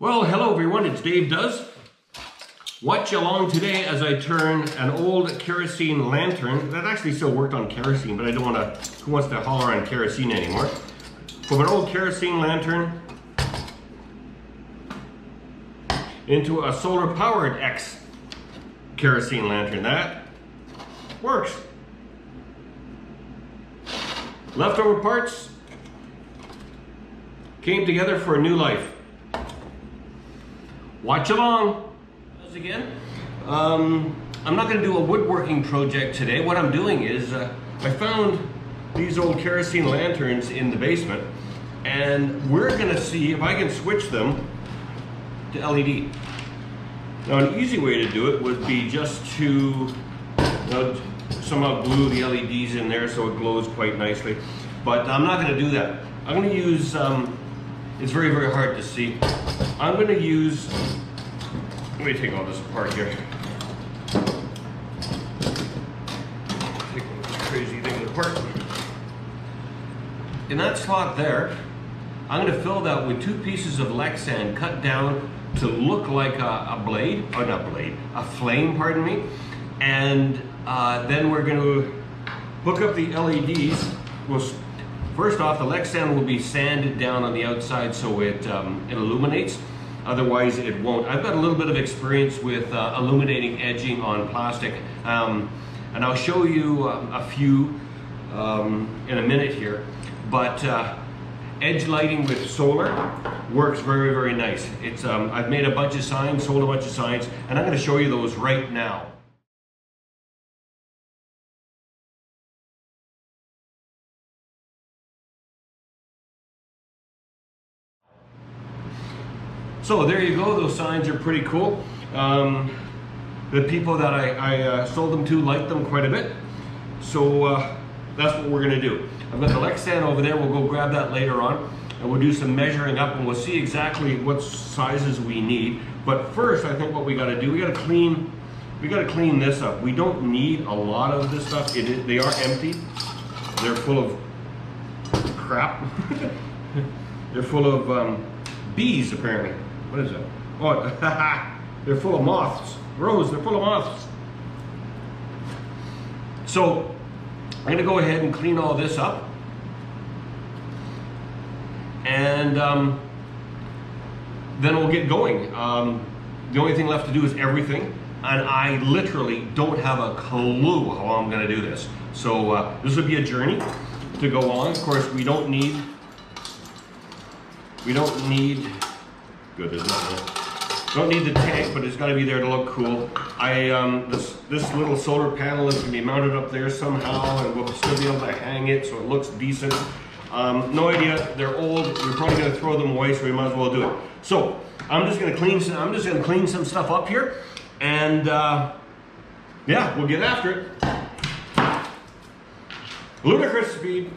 Well, hello everyone, it's Dave Does. Watch along today as I turn an old kerosene lantern that actually still worked on kerosene, but I don't want to, who wants to holler on kerosene anymore? From an old kerosene lantern into a solar powered X kerosene lantern. That works. Leftover parts came together for a new life. Watch along. Again, I'm not going to do a woodworking project today. What I'm doing is I found these old kerosene lanterns in the basement, and we're going to see if I can switch them to LED. Now, an easy way to do it would be just to somehow glue the LEDs in there so it glows quite nicely, but I'm not going to do that. I'm going to use, it's very, very hard to see. I'm going to use, let me take all this apart here. Take all this crazy thing apart. In that slot there, I'm going to fill that with 2 pieces of Lexan cut down to look like a blade, or not blade, a flame, pardon me. And then we're going to hook up the LEDs. First off, the Lexan will be sanded down on the outside so it illuminates. Otherwise, it won't. I've got a little bit of experience with illuminating edging on plastic, and I'll show you a few in a minute here. But edge lighting with solar works very, very nice. It's I've made a bunch of signs, sold a bunch of signs, and I'm going to show you those right now. So there you go, those signs are pretty cool. The people that I sold them to liked them quite a bit. So that's what we're gonna do. I've got the Lexan over there, we'll go grab that later on, and we'll do some measuring up and we'll see exactly what sizes we need. But first, I think what we gotta do, we gotta clean this up. We don't need a lot of this stuff. They are empty. They're full of crap. They're full of bees, apparently. What is that? Oh, they're full of moths. Rose, they're full of moths. So, I'm going to go ahead and clean all this up. And then we'll get going. The only thing left to do is everything. And I literally don't have a clue how I'm going to do this. So, this will be a journey to go on. Of course, we don't need good, there's nothing. Don't need the tank, but it's got to be there to look cool. This little solar panel is going to be mounted up there somehow, and we'll still be able to hang it so it looks decent. No idea. They're old. We're probably going to throw them away, so we might as well do it. So I'm just going to clean some stuff up here, and yeah, we'll get after it. Ludicrous speed.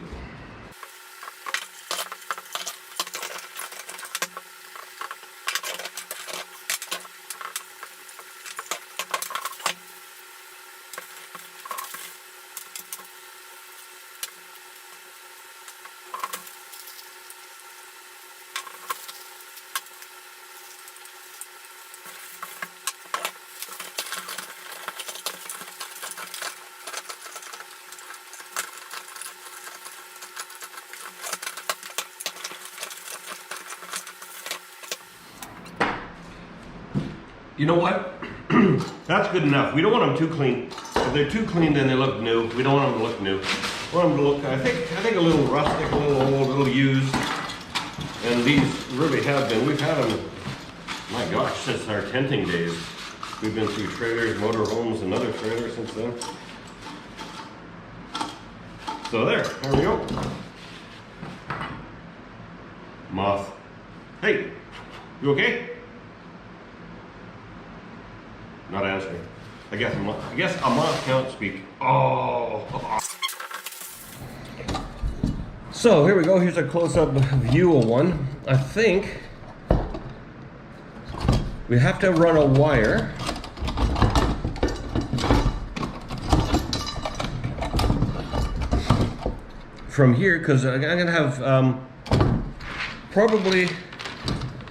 You know what? That's good enough. We don't want them too clean. If they're too clean, then they look new. We don't want them to look new. We want them to look, I think a little rustic, a little old, a little used. And these really have been. We've had them, my gosh, since our tenting days. We've been through trailers, motorhomes, and other trailers since then. So there we go. Moth. Hey, you okay? Not answering. I guess a moth can't speak. Oh. So here we go. Here's a close-up view of one. I think we have to run a wire from here, because I'm gonna have probably,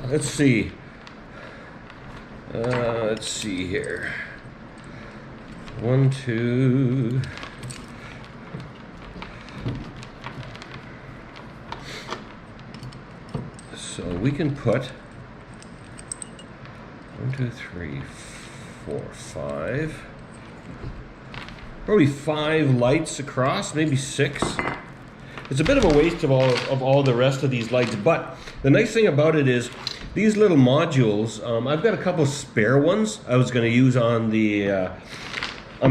let's see, Let's see here. 1, 2. So we can put 1, 2, 3, 4, 5. Probably 5 lights across, maybe 6. It's a bit of a waste of all the rest of these lights, but the nice thing about it is these little modules. I've got a couple spare ones I was going to use on the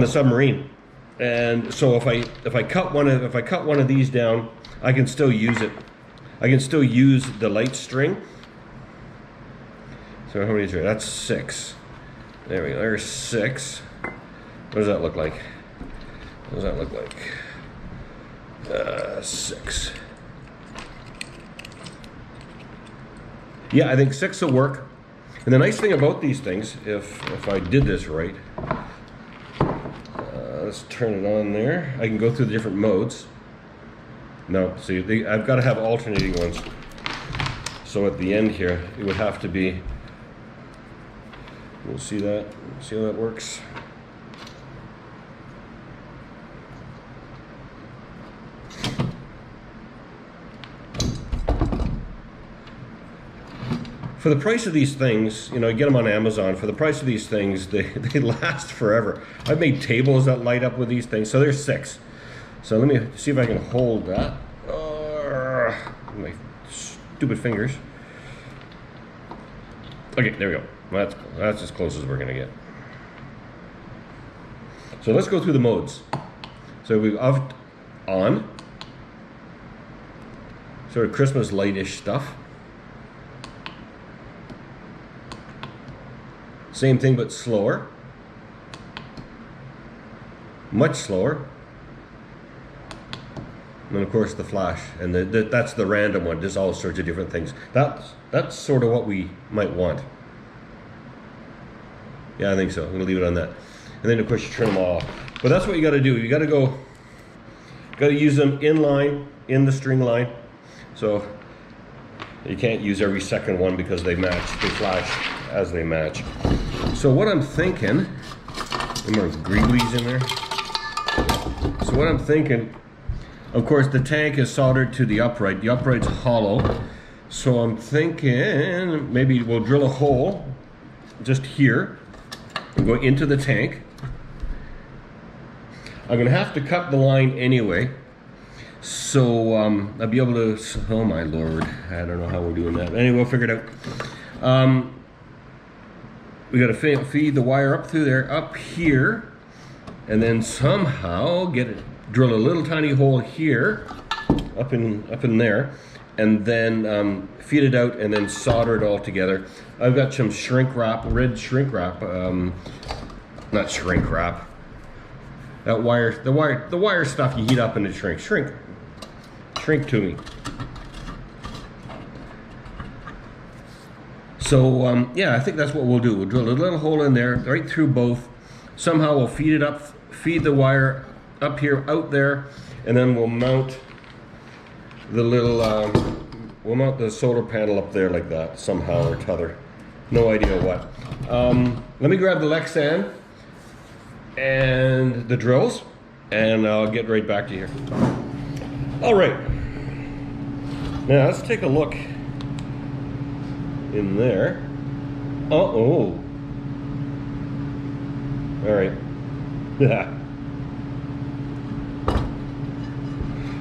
submarine, and so if I cut one of these down, I can still use it. I can still use the light string. So how many is there? That's 6. There we go. There's 6. What does that look like? What does that look like? 6. Yeah, I think 6 will work. And the nice thing about these things, if I did this right, let's turn it on there. I can go through the different modes. No, see, I've got to have alternating ones. So at the end here, it would have to be. We'll see that. See how that works. For the price of these things, you know, you get them on Amazon. For the price of these things, they last forever. I've made tables that light up with these things. So there's 6. So let me see if I can hold that. My stupid fingers. Okay, there we go. That's as close as we're gonna get. So let's go through the modes. So we've on, sort of Christmas lightish stuff. Same thing but slower. Much slower. And then of course the flash, and that's the random one. There's all sorts of different things. That's sort of what we might want. Yeah, I think so. I'm gonna leave it on that. And then of course you turn them off. But that's what you got to do. You got to use them in line, in the string line. So you can't use every second one because they match. They flash as they match. So what I'm thinking, any more greeblies in there? So what I'm thinking, of course the tank is soldered to the upright. The upright's hollow. So I'm thinking maybe we'll drill a hole just here and go into the tank. I'm gonna have to cut the line anyway. So I'll be able to, oh my Lord, I don't know how we're doing that. Anyway, we'll figure it out. We got to feed the wire up through there, up here, and then somehow drill a little tiny hole here, up in there, and then feed it out, and then solder it all together. I've got some shrink wrap, red shrink wrap, not shrink wrap. That wire, the wire stuff you heat up and it shrinks. Shrink to me. So yeah, I think that's what we'll do. We'll drill a little hole in there, right through both. Somehow we'll feed it up, feed the wire up here, out there, and then we'll mount the little, we'll mount the solar panel up there like that, somehow or t'other. No idea what. Let me grab the Lexan and the drills, and I'll get right back to you here. All right. Now let's take a look in there. Uh-oh. All right. Yeah.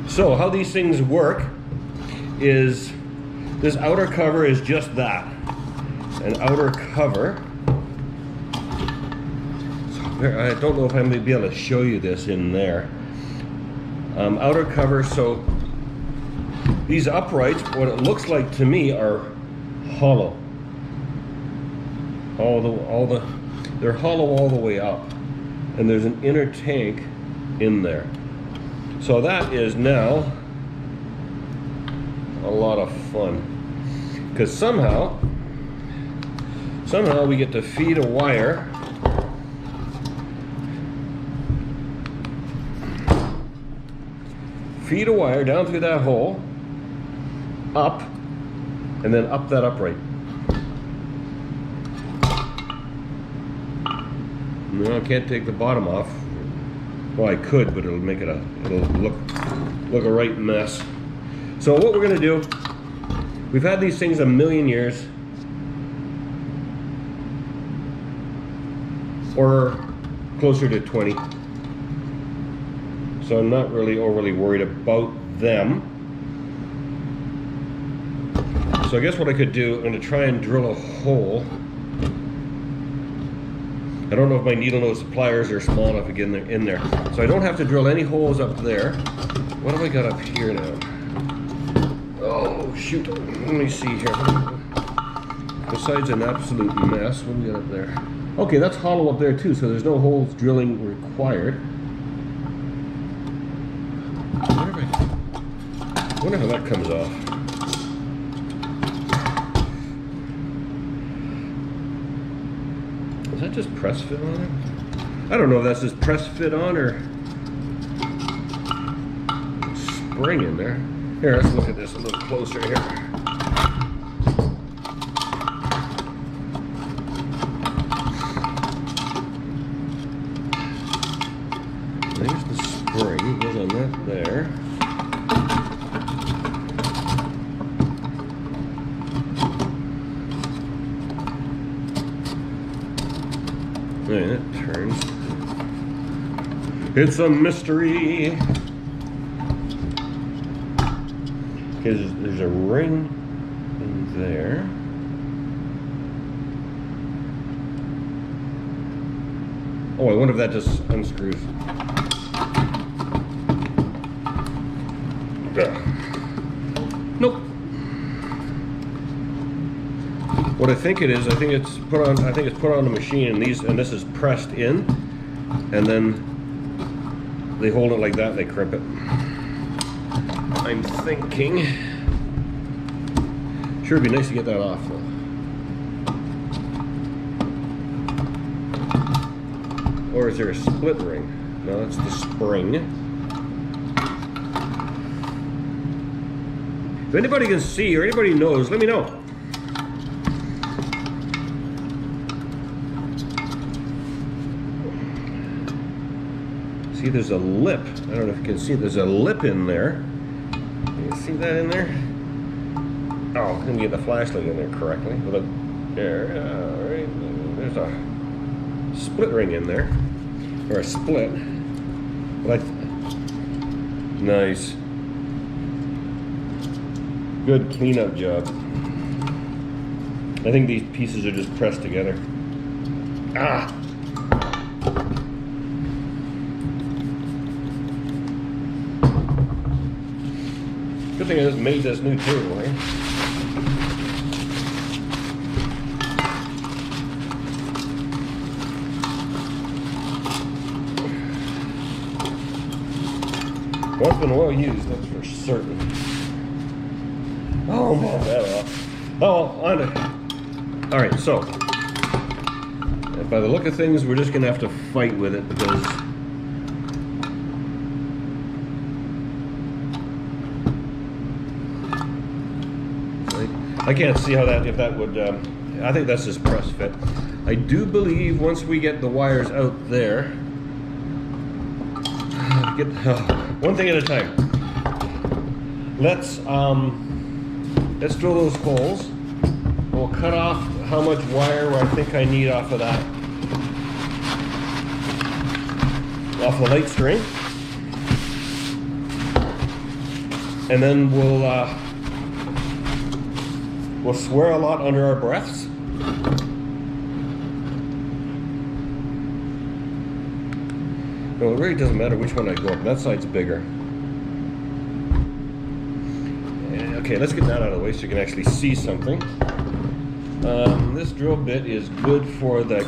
So how these things work is this outer cover is just that, an outer cover. So I don't know if I'm going to be able to show you this in there. Outer cover, so these uprights, what it looks like to me, are hollow. They're hollow all the way up, and there's an inner tank in there. So that is now a lot of fun, because somehow we get to feed a wire down through that hole, up, and then up that upright. No, I can't take the bottom off. Well, I could, but it'll make it it'll look a right mess. So what we're gonna do, we've had these things a million years, or closer to 20. So I'm not really overly worried about them. So I guess what I could do, I'm gonna try and drill a hole. I don't know if my needle nose pliers are small enough to get in there. So I don't have to drill any holes up there. What have I got up here now? Oh, shoot. Let me see here. Besides an absolute mess, what do we got up there? Okay, that's hollow up there too, so there's no holes drilling required. I wonder how that comes off. Is that just press fit on it? I don't know if that's just press fit on or spring in there. Here, let's look at this a little closer here. There's the spring, it goes on that there. And it turns. It's a mystery. Because there's a ring in there. Oh, I wonder if that just unscrews. Nope. What I think it is, I think it's put on the machine, and this is pressed in, and then they hold it like that and they crimp it. I'm thinking, sure it'd be nice to get that off though. Or is there a split ring? No, that's the spring. If anybody can see or anybody knows, let me know. See, there's a lip. I don't know if you can see. There's a lip in there. You see that in there? Oh, let me get the flashlight in there correctly. There, right. There's a split ring in there, or a split. But nice. Good cleanup job. I think these pieces are just pressed together. Ah. Good thing I just made this new table, right? Well, it's been well used, that's for certain. Oh man, that off. Oh, on it. All right, so by the look of things, we're just gonna have to fight with it because I can't see how if that would, I think that's just press fit. I do believe once we get the wires out there, one thing at a time. Let's drill those holes. We'll cut off how much wire I think I need off of that, off the light string. And then we'll swear a lot under our breaths. No, it really doesn't matter which one I go up. That side's bigger. Okay, let's get that out of the way so you can actually see something. This drill bit is good for the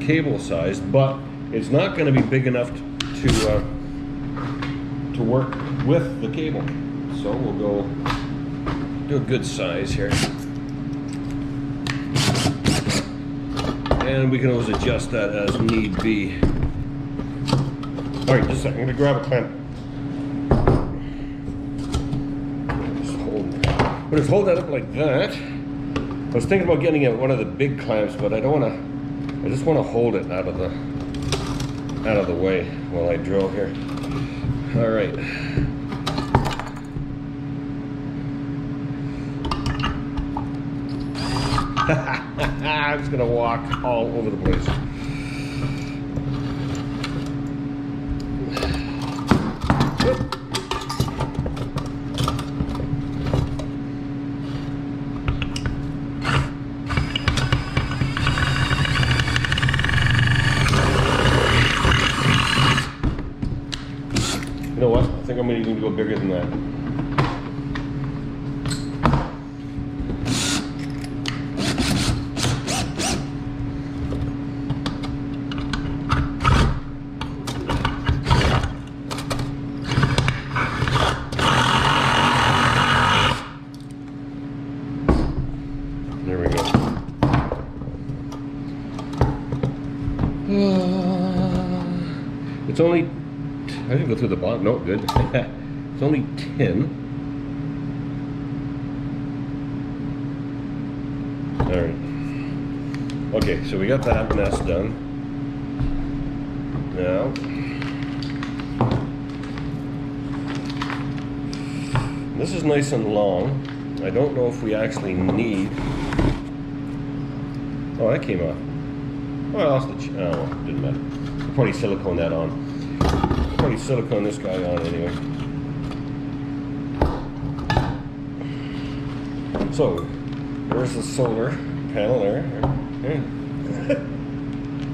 cable size, but it's not going to be big enough to work with the cable. So we'll go do a good size here. And we can always adjust that as need be. All right, just a second, I'm gonna grab a clamp. We'll just hold that up like that. I was thinking about getting one of the big clamps, but I don't want to. I just want to hold it out of the way while I drill here. All right. I'm just gonna walk all over the place. You know what? I think I'm gonna even go bigger than that. There we go. It's only, I didn't go through the bottom, no, good. It's only 10. Alright. Okay, so we got that mess done. Now, this is nice and long. I don't know if we actually need. Oh, that came off. Oh, I lost the. Oh, well, didn't matter. I'll probably silicone that on. I'll probably silicone this guy on anyway. So, there's the solar panel there.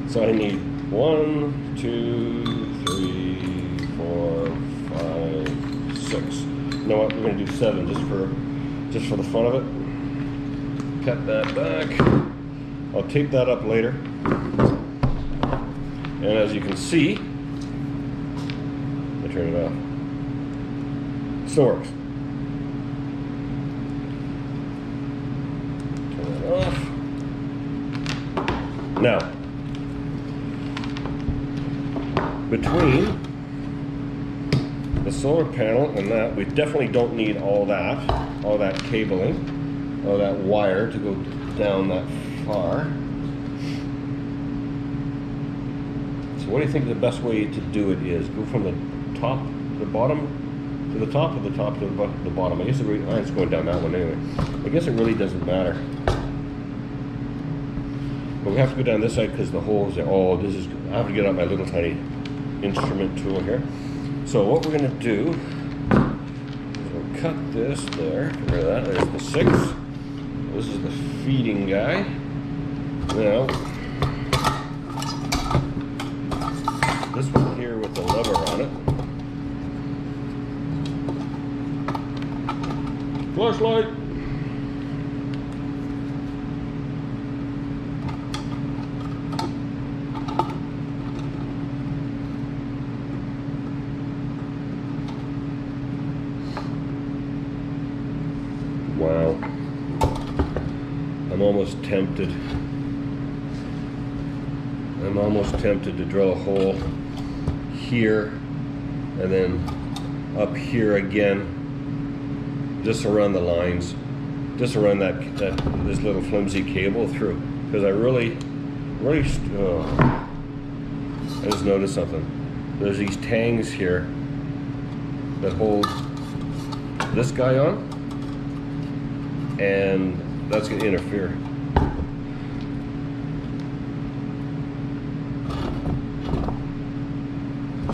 So I need 1, 2, 3, 4, 5, 6. You know what? We're going to do 7 just for the fun of it. Cut that back. I'll tape that up later. And as you can see, I turn it off. Still works. Turn that off. Now, between the solar panel and that, we definitely don't need all that cabling, all that wire to go down that far. So what do you think the best way to do it is? Go from the top to the bottom to the top, or the top to the bottom? I guess it's going down that one anyway. I guess it really doesn't matter. But we have to go down this side because the holes are, I have to get out my little tiny instrument tool here. So what we're going to do is we'll cut this there, get rid of that. There's the 6. This is the feeding guy. Now, this one here with the lever on it. Flashlight. Wow. I'm almost tempted. I'm almost tempted to drill a hole here and then up here again, just around the lines, just around this little flimsy cable through, because I just noticed something. There's these tangs here that hold this guy on, and that's going to interfere.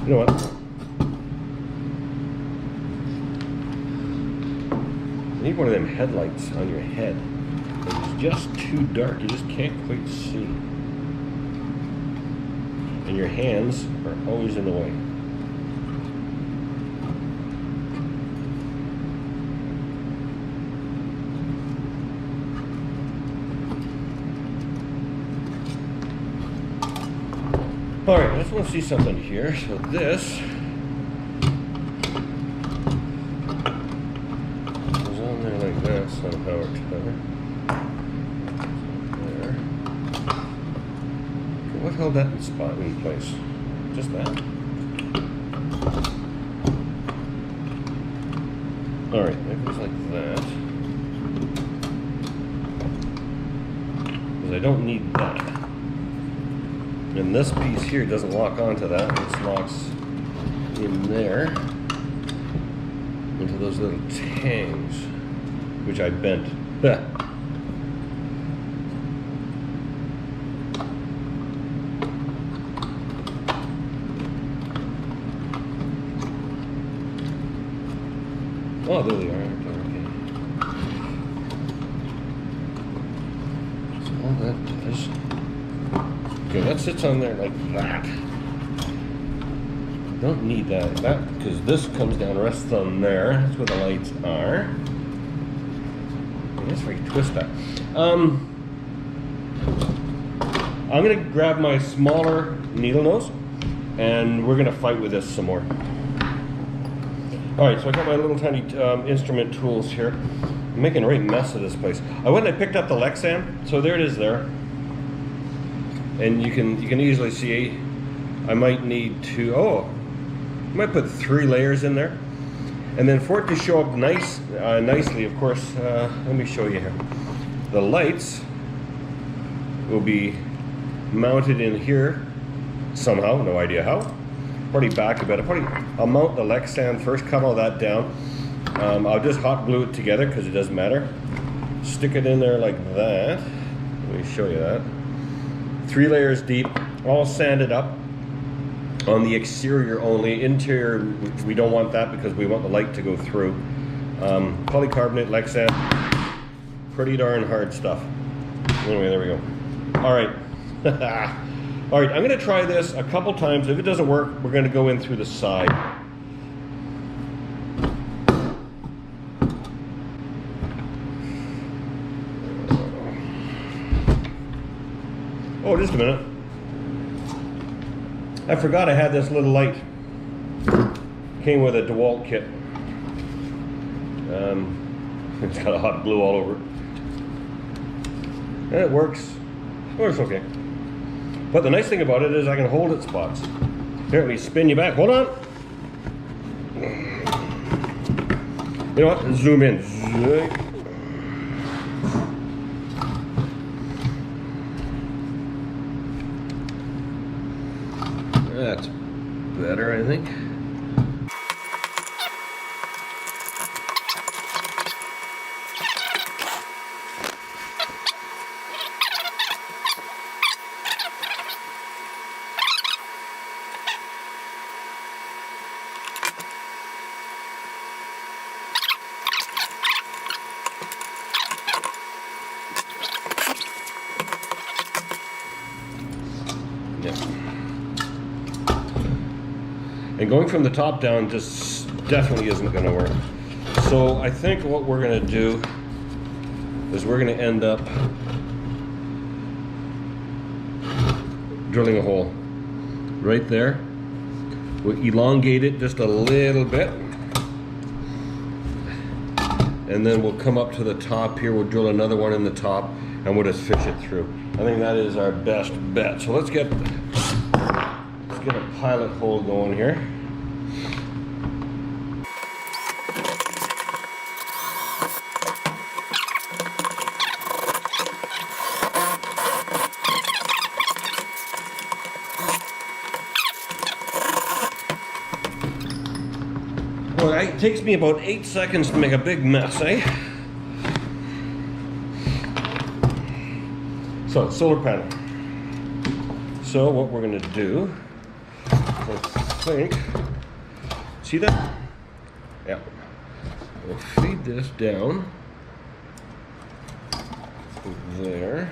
You know what? You need one of them headlights on your head. It's just too dark. You just can't quite see. And your hands are always in the way. All right, I just want to see something here. So this goes on there like that somehow or other. There. Okay, what held that spot in place? Just that? All right, that goes like that. because I don't need that. And this piece here doesn't lock onto that. It locks in there into those little tangs, which I bent. Oh, there they are. Okay. So all that does. Okay, that sits on there like that. Don't need that, because this comes down, rests on there. That's where the lights are. That's where you twist that. I'm gonna grab my smaller needle nose, and we're gonna fight with this some more. All right, so I got my little tiny instrument tools here. I'm making a right mess of this place. I went and I picked up the Lexan, so there it is there. And you can easily see I might need to, I might put 3 layers in there. And then for it to show up nicely, of course, let me show you here. The lights will be mounted in here somehow, no idea how. Probably back a bit. I'll mount the Lexan first, cut all that down. I'll just hot glue it together because it doesn't matter. Stick it in there like that. Let me show you that. 3 layers deep, all sanded up on the exterior only. Interior, we don't want that because we want the light to go through. Polycarbonate Lexan, pretty darn hard stuff. Anyway, there we go. All right. All right, I'm going to try this a couple times. If it doesn't work, we're going to go in through the side. Oh, just a minute. I forgot I had this little light. Came with a DeWalt kit. It's got a hot glue all over it. And it works. Works okay. But the nice thing about it is I can hold it spots. Here, let me spin you back. Hold on. You know what? Zoom in. That's better, I think. And going from the top down just definitely isn't going to work. So I think what we're going to do is we're going to end up drilling a hole right there. We'll elongate it just a little bit. And then we'll come up to the top here. We'll drill another one in the top and we'll just fish it through. I think that is our best bet. So let's get a pilot hole going here. Well, it takes me about 8 seconds to make a big mess, eh? So, solar panel. So what we're going to do, I think, see that? Yeah. We'll feed this down there.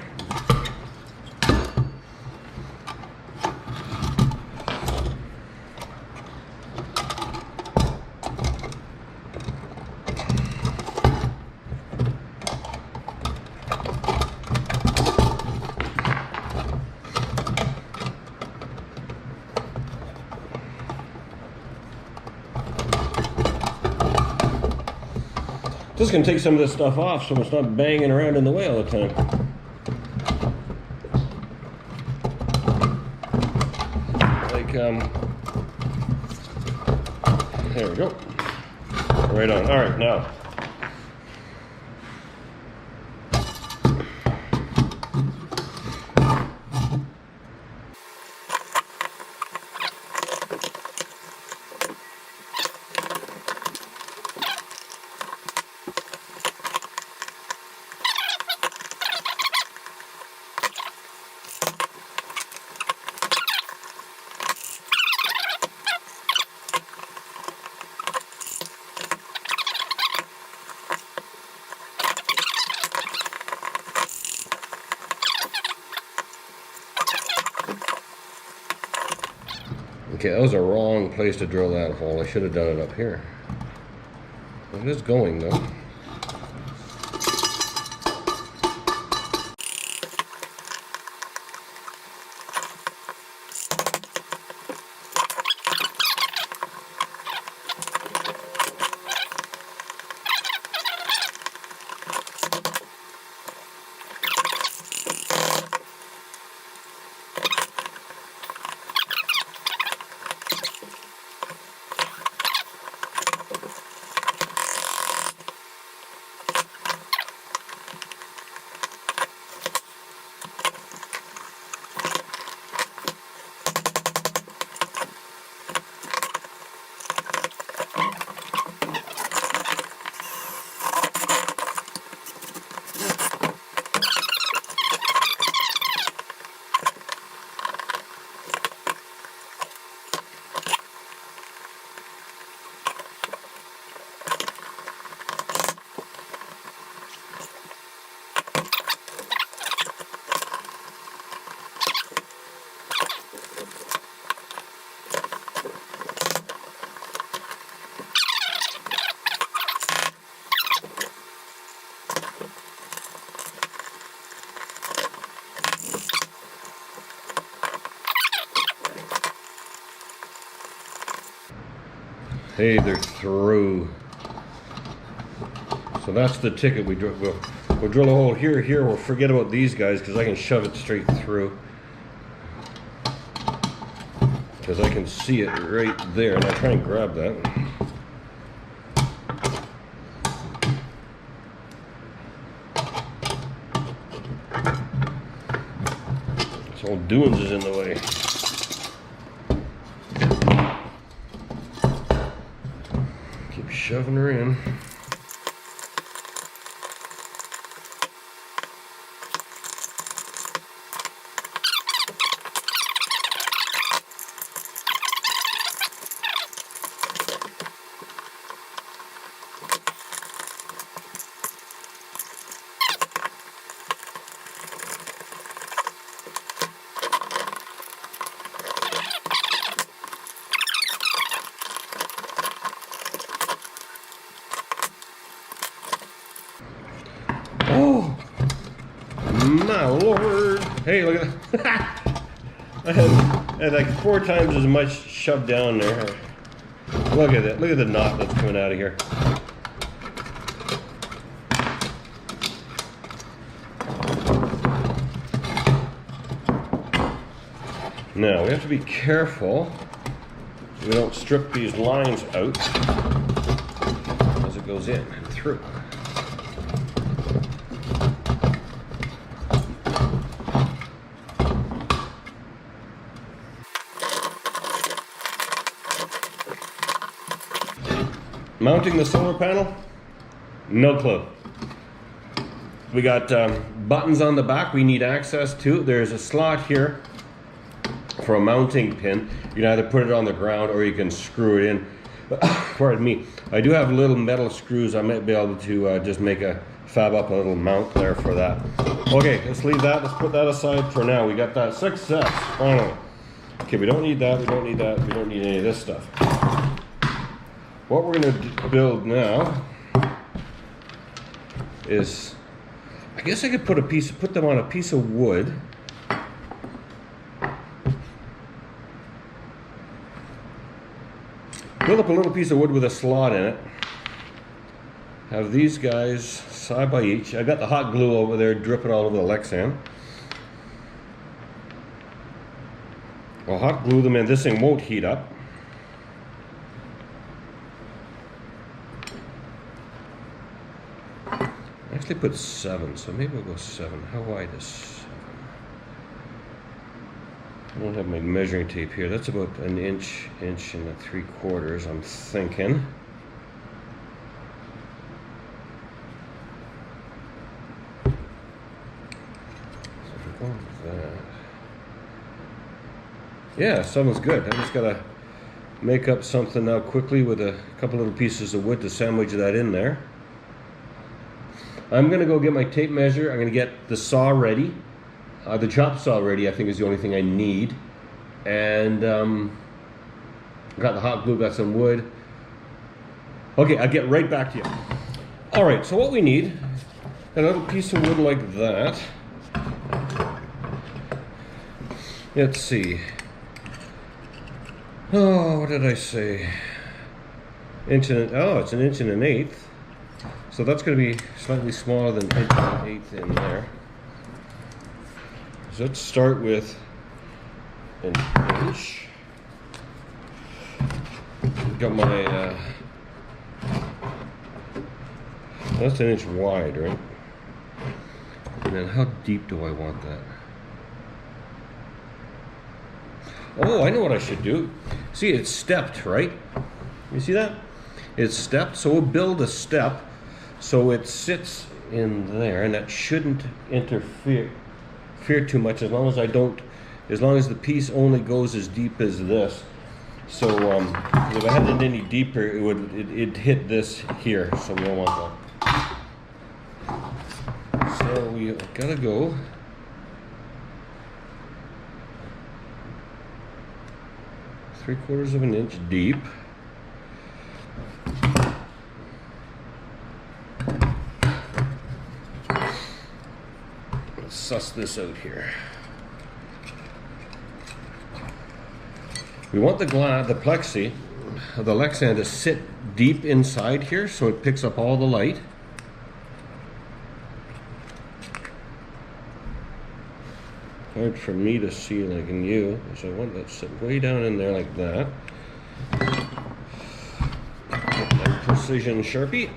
Just gonna take some of this stuff off so it's not banging around in the way all the time. Like, there we go. Right on. All right, now. Okay, that was a wrong place to drill that hole. I should have done it up here. It is going though. Hey, they're through. So that's the ticket. We'll drill a hole here, here. We'll forget about these guys because I can shove it straight through. Because I can see it right there, and I'll try and grab that. This old Doings is in the way. Keep shoving her in. Oh, my lord. Hey, look at that. I had like 4 times as much shoved down there. Look at it. Look at the knot that's coming out of here. Now, we have to be careful we don't strip these lines out as it goes in and through. Mounting the solar panel, no clue. We got buttons on the back we need access to. There's a slot here for a mounting pin. You can either put it on the ground or you can screw it in. Pardon me. I do have little metal screws. I might be able to just fab up a little mount there for that. Okay, let's leave that. Let's put that aside for now. We got that success, finally. Okay, we don't need that. We don't need that. We don't need any of this stuff. What we're going to build now is, I guess I could put them on a piece of wood. Build up a little piece of wood with a slot in it. Have these guys side by each. I got the hot glue over there dripping all over the Lexan. I'll hot glue them in. This thing won't heat up. I actually put 7, so maybe we'll go 7. How wide is 7? I don't have my measuring tape here. That's about an inch and 3/4, I'm thinking. So if we're going with that. Yeah, 7's good. I just gotta make up something now quickly with a couple little pieces of wood to sandwich that in there. I'm gonna go get my tape measure. I'm gonna get the saw ready. The chop saw ready, I think, is the only thing I need. And Got the hot glue, got some wood. Okay, I'll get right back to you. All right, so what we need, a little piece of wood like that. Let's see. Oh, what did I say? It's an 1.1 inch. So that's going to be slightly smaller than 1.1 inch in there. So let's start with an inch. Got my, that's 1 inch wide, right? And then how deep do I want that? Oh, I know what I should do. See, it's stepped, right? You see that? It's stepped, so we'll build a step so it sits in there, and that shouldn't interfere too much as long as the piece only goes as deep as this. So if I had it any deeper, it'd hit this here, so we don't want that. So we gotta go. ¾ of an inch deep. Let's suss this out here. We want the plexi, the Lexan to sit deep inside here so it picks up all the light. Hard for me to see like in you, so I want that to sit way down in there like that. And precision Sharpie.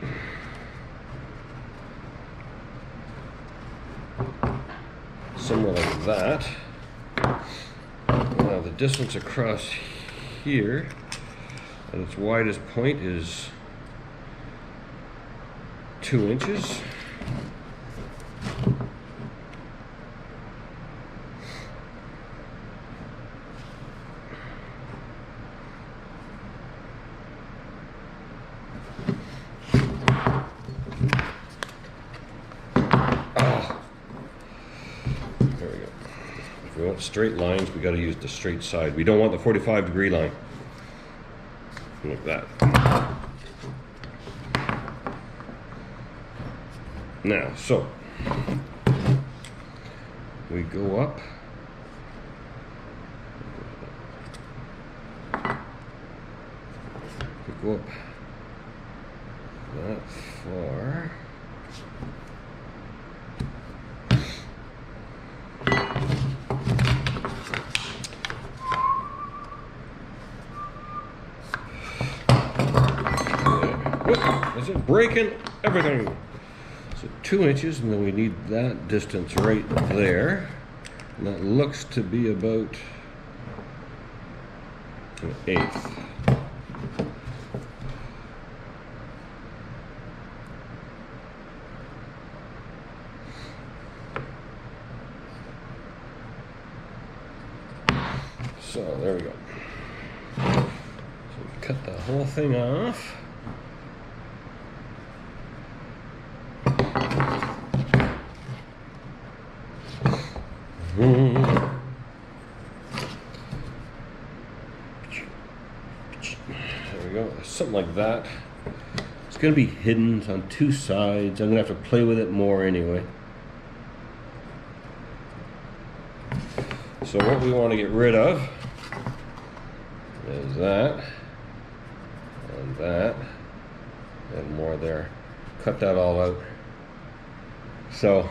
Somewhere like that. Now the distance across here at its widest point is 2 inches. Straight lines, we got to use the straight side. We don't want the 45-degree line. Like that. Now, so we go up. We go up that far. Is it breaking everything? So 2 inches, and then we need that distance right there. And that looks to be about 1/8. So there we go. So we cut the whole thing off. There we go, something like that. It's going to be hidden on 2 sides. I'm going to have to play with it more anyway. So what we want to get rid of is that and more there. Cut that all out. So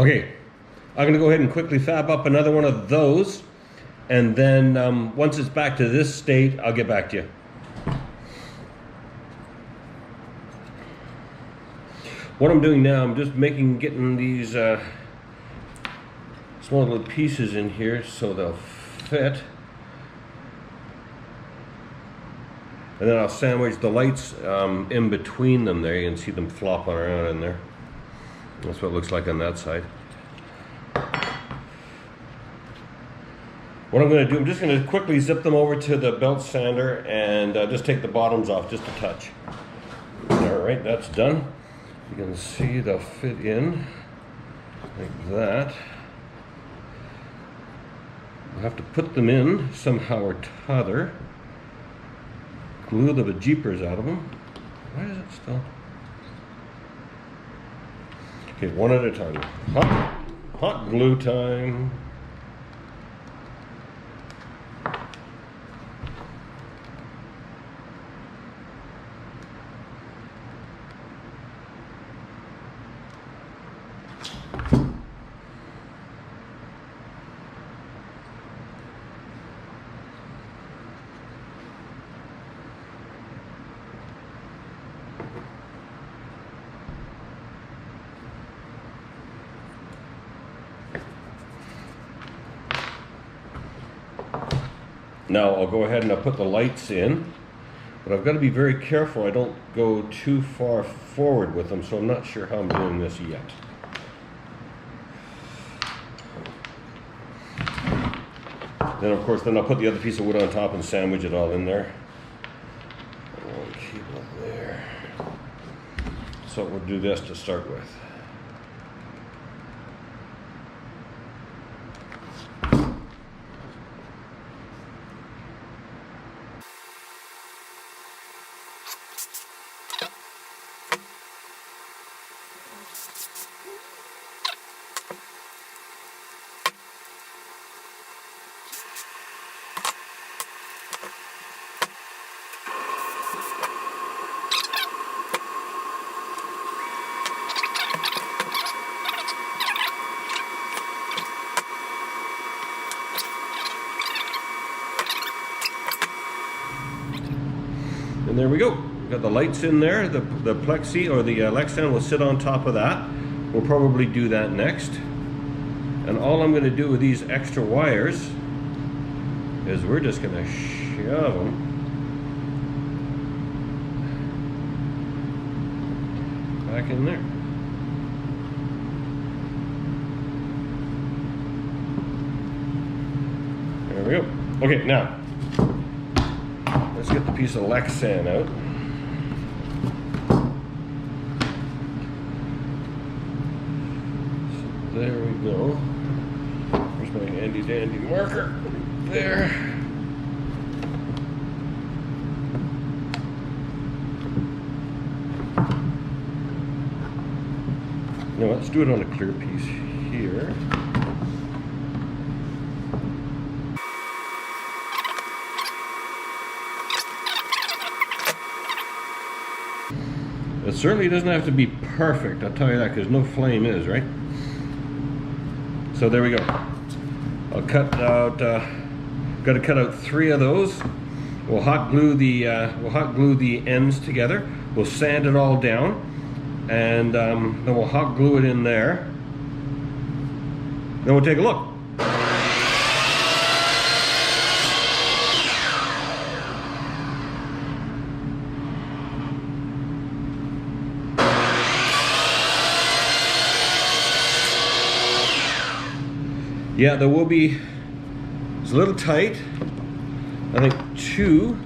Okay, I'm gonna go ahead and quickly fab up another one of those, and then once it's back to this state, I'll get back to you. What I'm doing now, I'm just getting these small little pieces in here so they'll fit. And then I'll sandwich the lights in between them there. You can see them flopping around in there. That's what it looks like on that side. What I'm going to do, I'm just going to quickly zip them over to the belt sander and just take the bottoms off just a touch. Alright, that's done. You can see they'll fit in like that. I'll have to put them in somehow or t'other. Glue the bejeepers out of them. Why is it still? Okay, one at a time. Hot glue time. Now I'll go ahead and I'll put the lights in, but I've got to be very careful I don't go too far forward with them, so I'm not sure how I'm doing this yet. Then of course, I'll put the other piece of wood on top and sandwich it all in there. And keep it there. So we'll do this to start with. And there we go. We've got the lights in there. The plexi or the Lexan will sit on top of that. We'll probably do that next. And all I'm going to do with these extra wires is we're just going to shove them back in there. There we go. Okay, now let's get the piece of Lexan out. So there we go. There's my handy dandy marker. There. Now let's do it on a clear piece here. It certainly doesn't have to be perfect, I'll tell you that, because no flame is, right? So there we go. I'll cut out, got to cut out 3 of those. We'll hot glue the ends together. We'll sand it all down, and then we'll hot glue it in there. Then we'll take a look. Yeah, there will be, it's a little tight. I think 2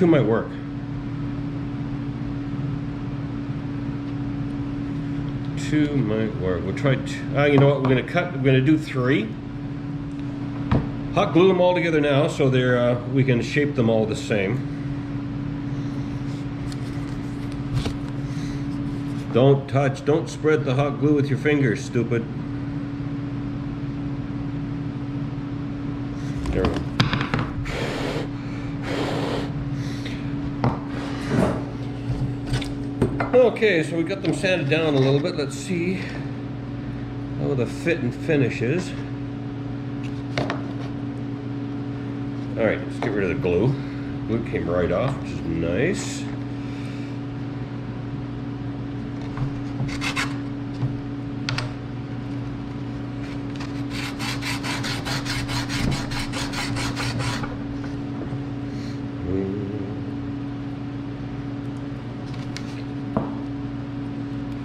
might work. 2 might work. We'll try 2. You know what, we're gonna do 3. Hot glue them all together now so they're, we can shape them all the same. Don't touch, don't spread the hot glue with your fingers, stupid. There we go. Okay, so we got them sanded down a little bit. Let's see how the fit and finish is. All right, let's get rid of the glue. Glue came right off, which is nice.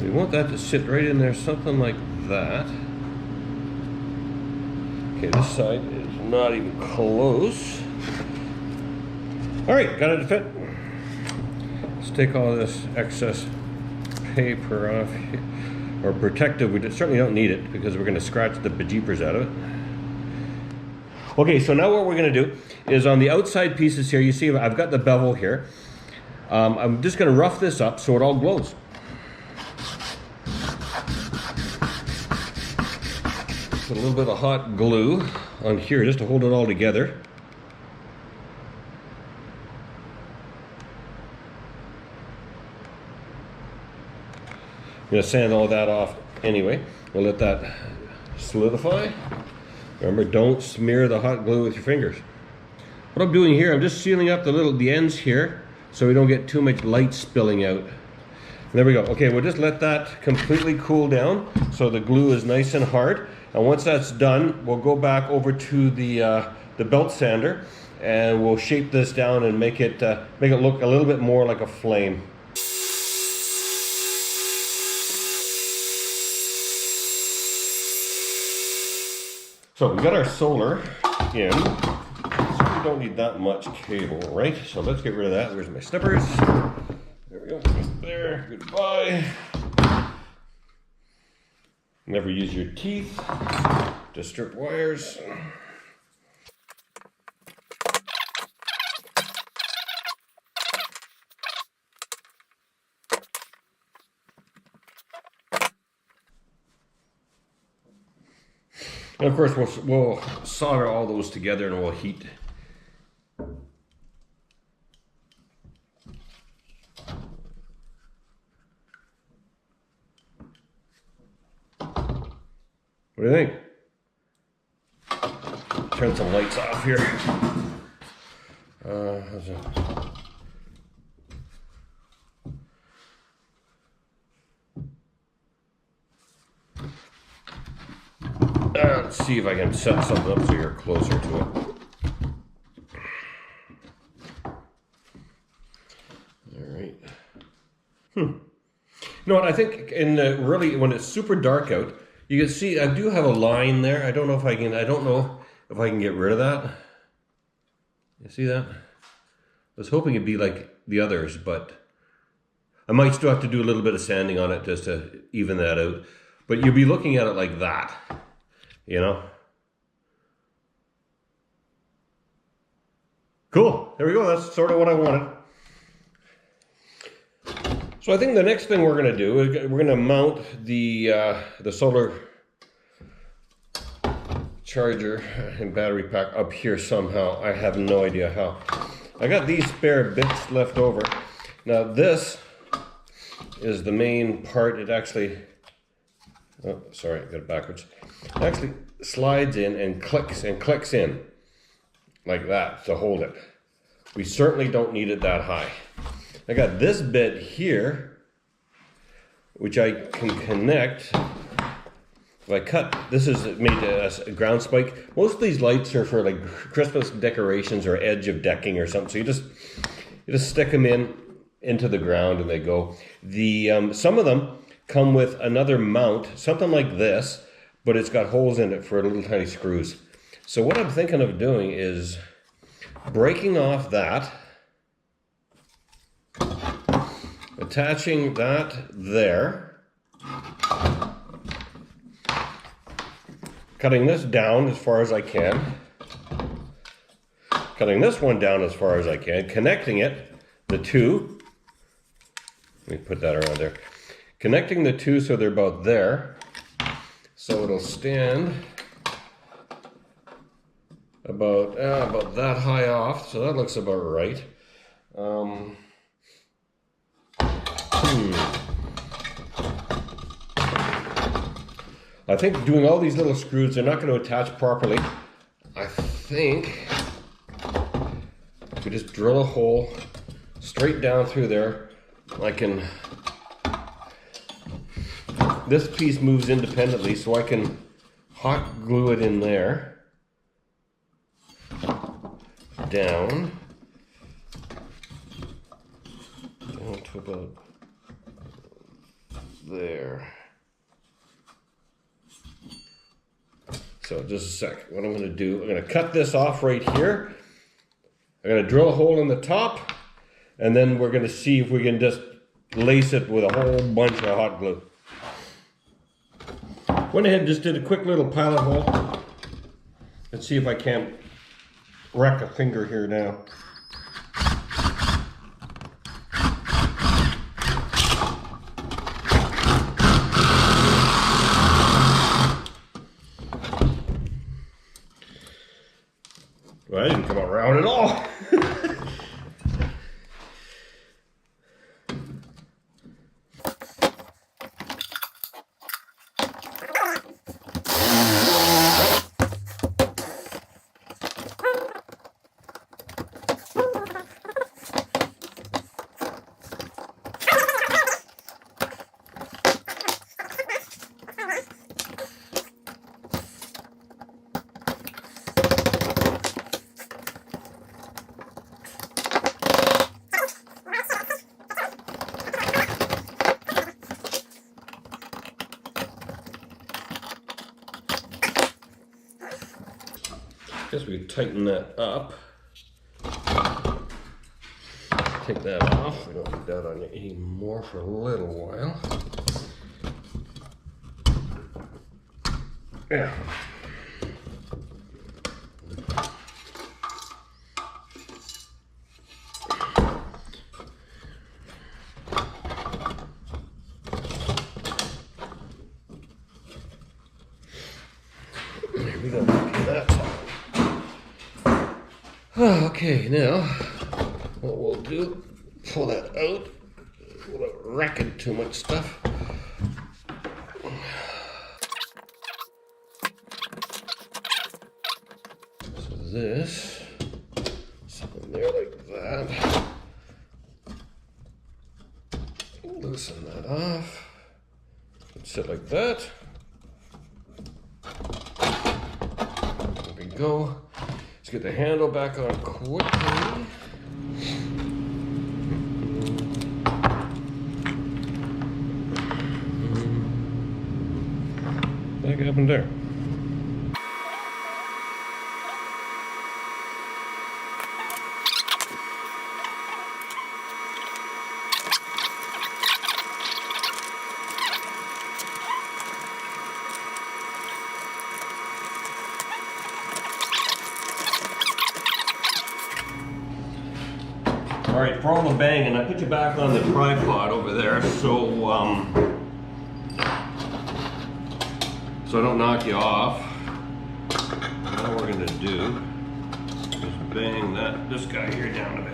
We want that to sit right in there, something like that. Okay, this side is not even close. All right, got it to fit. Let's take all this excess paper off here. Or protective, we certainly don't need it because we're gonna scratch the bejeepers out of it. Okay, so now what we're gonna do is on the outside pieces here, you see I've got the bevel here. I'm just gonna rough this up so it all glows. Put a little bit of hot glue on here just to hold it all together. I'm going to sand all that off anyway. We'll let that solidify. Remember, don't smear the hot glue with your fingers. What I'm doing here, I'm just sealing up the ends here so we don't get too much light spilling out. And there we go. Okay, we'll just let that completely cool down so the glue is nice and hard. And once that's done, we'll go back over to the belt sander and we'll shape this down and make it look a little bit more like a flame. So we got our solar in. So we don't need that much cable, right? So let's get rid of that. Where's my snippers? There we go. There. Goodbye. Never use your teeth to strip wires. And of course, we'll solder all those together and we'll heat. What do you think? Turn some lights off here. How's that? Let's see if I can set something up so you're closer to it. All right. You know what? I think really when it's super dark out, you can see I do have a line there. I don't know if I can. I don't know if I can get rid of that. You see that? I was hoping it'd be like the others, but I might still have to do a little bit of sanding on it just to even that out. But you'll be looking at it like that. You know? Cool. There we go. That's sort of what I wanted. So I think the next thing we're going to do is we're going to mount the solar charger and battery pack up here somehow. I have no idea how. I got these spare bits left over. Now this is the main part. It actually, oh, sorry, I got it backwards. It actually slides in and clicks in like that to hold it. We certainly don't need it that high. I got this bit here, which I can connect. If I cut, this is made a ground spike. Most of these lights are for like Christmas decorations or edge of decking or something. So you just stick them into the ground and they go. Some of them come with another mount, something like this, but it's got holes in it for little tiny screws. So what I'm thinking of doing is breaking off that, attaching that there, cutting this down as far as I can, cutting this one down as far as I can, connecting it, the two, let me put that around there, connecting the two so they're about there, so it'll stand about that high off, so that looks about right. I think doing all these little screws, they're not going to attach properly. I think we just drill a hole straight down through there. I can, this piece moves independently, so I can hot glue it in there, down to about there. So just a sec. What I'm going to do, I'm going to cut this off right here. I'm going to drill a hole in the top, and then we're going to see if we can just lace it with a whole bunch of hot glue. Went ahead and just did a quick little pilot hole. Let's see if I can't wreck a finger here now. Well, that didn't come out round at all. Guess we could tighten that up. Take that off. We don't need that on you anymore for a little while. Yeah. There we go. That. Okay, now what we'll do, pull that out without wrecking too much stuff. So this, something there like that. Loosen that off. Sit like that. There we go. Let's get the handle back on quickly. Back up and there. All right, for all the banging, I put you back on the tripod over there, so I don't knock you off. Now what we're gonna do is bang this guy here down a bit.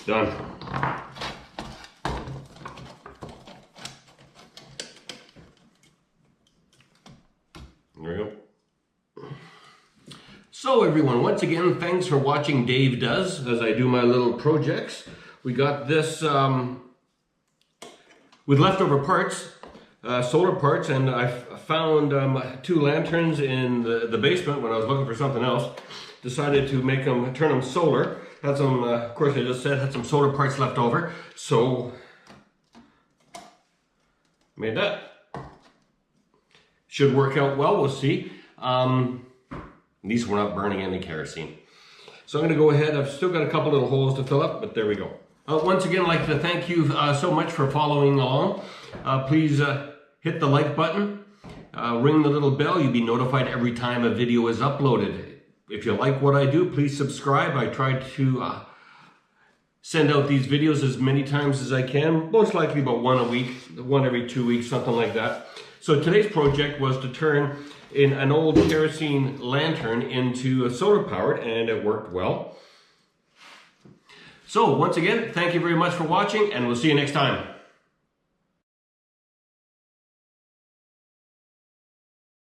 Done. There we go. So everyone, once again, thanks for watching Dave Does as I do my little projects. We got this with leftover parts, solar parts, and I found 2 lanterns in the basement when I was looking for something else. Decided to turn them solar. Had some, of course I just said, had some solar parts left over, so made that. Should work out well, we'll see. At least we're not burning any kerosene. So I'm going to go ahead, I've still got a couple little holes to fill up, but there we go. Once again, I'd like to thank you so much for following along. Please hit the like button, ring the little bell, you'll be notified every time a video is uploaded. If you like what I do, please subscribe. I try to send out these videos as many times as I can, most likely about 1 a week, 1 every 2 weeks, something like that. So today's project was to turn in an old kerosene lantern into a solar powered, and it worked well. So once again, thank you very much for watching, and we'll see you next time.